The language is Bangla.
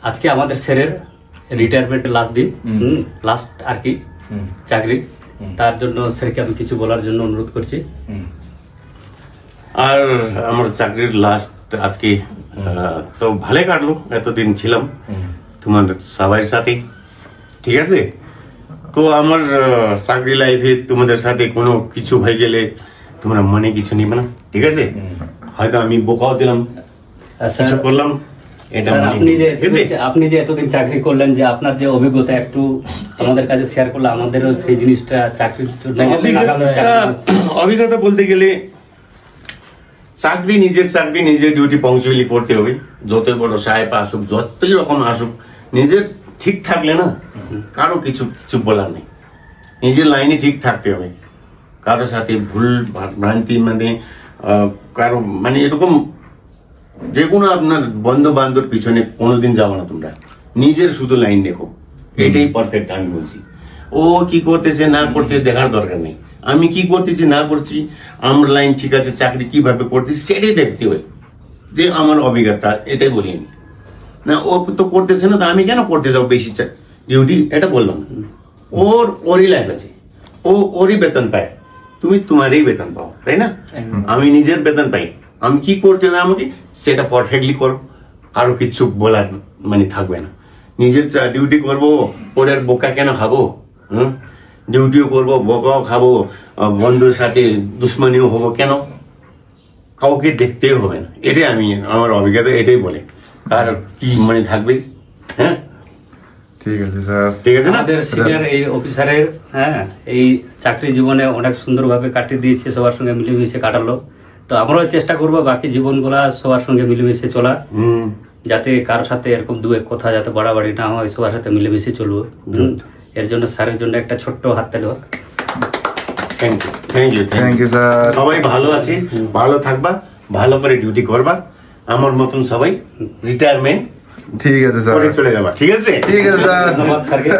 আজকে আমাদের স্যারের রিটায়ারমেন্টের লাস্ট দিন, লাস্ট আর কি চাকরি, তার জন্য স্যারকে আমি কিছু বলার জন্য অনুরোধ করছি। আর আমার চাকরির লাস্ট আজকে, তো ভালো কাটলো, এতদিন ছিলাম তোমাদের সবার সাথে, ঠিক আছে। তো আমার চাকরি লাইফে তোমাদের সাথে কোনো কিছু হয়ে গেলে তোমরা মনে কিছু নিবে না, ঠিক আছে। হয়তো আমি বোকাও দিলাম, করলাম, আপনি যে এতদিন চাকরি করলেন, যে আপনার যে অভিজ্ঞতা একটু আমাদের কাছে শেয়ার করলে আমাদেরও সেই জিনিসটা চাকরির অভিজ্ঞতা বলতে গেলে চাকরি নিজের ডিউটি পংচুয়ালি করতে হবে। যতই বড় সাহেব আসুক, যতই রকম আসুক, নিজের ঠিক থাকলে না কারো কিছু বলার নেই। নিজের লাইনে ঠিক থাকতে হবে। কারো সাথে ভুল ভ্রান্তি মানে কারো মানে এরকম যে কোনো আপনার বন্ধু বান্ধব পিছনে কোনোদিন যাবো না তোমরা। নিজের শুধু লাইন দেখো, এটাই পারফেক্ট আমি বলছি। ও কি করতেছে না করতেছে দেখার দরকার নেই। আমি কি করতেছি না করছি, আমার লাইন ঠিক আছে, চাকরি কিভাবে করতেছি সেটাই দেখতে হয়। যে আমার অভিজ্ঞতা এটাই বলি আমি। না ও তো করতেছে না, তো আমি কেন করতে যাবো বেশি ডিউটি, এটা বললাম। ওরই লাইফ আছে, ওরই বেতন পায়, তুমি তোমারই বেতন পাও, তাই না? আমি নিজের বেতন পাই, আমি কি করতে হবে আমাকে সেটা পারফেক্টলি করো, আরো কিছু বলার মানে থাকবে না। নিজের ডিউটি করবো, ওদের বোকা কেন খাবো? ডিউটিও করবো, বোকাও খাবো, বন্ধুর সাথে দুশ্মনীও হবো কেন? কাউকে দেখতেও হবে না। এটাই আমি আমার অভিজ্ঞতা এটাই বলে। আর কি মানে থাকবে? হ্যাঁ, ঠিক আছে স্যার, ঠিক আছে না? আমাদের সিনিয়র এই অফিসারের এই চাকরি জীবনে অনেক সুন্দরভাবে কাটিয়ে দিয়েছে, সবার সঙ্গে মিলেমিশে কাটালো। তো আমরাও চেষ্টা করবো বাকি জীবনগুলা সবার সঙ্গে মিলেমিশে চলা, যাতে কারোর সাথে এরকম দু এক কথা যাতে বাড়াবাড়ি না হয়, সবার সাথে মিলেমিশে চলবো। এর জন্য স্যারের জন্য একটা ছোট্ট হাততালি হোক। Thank you sir. সবাই ভালো আছে, ভালো থাকবা, ভালো করে ডিউটি করবা। আমার মতন সবাই রিটায়ারমেন্ট ঠিক আছে স্যার, চলে যাবা, ঠিক আছে? ঠিক আছে স্যার, ধন্যবাদ স্যারকে।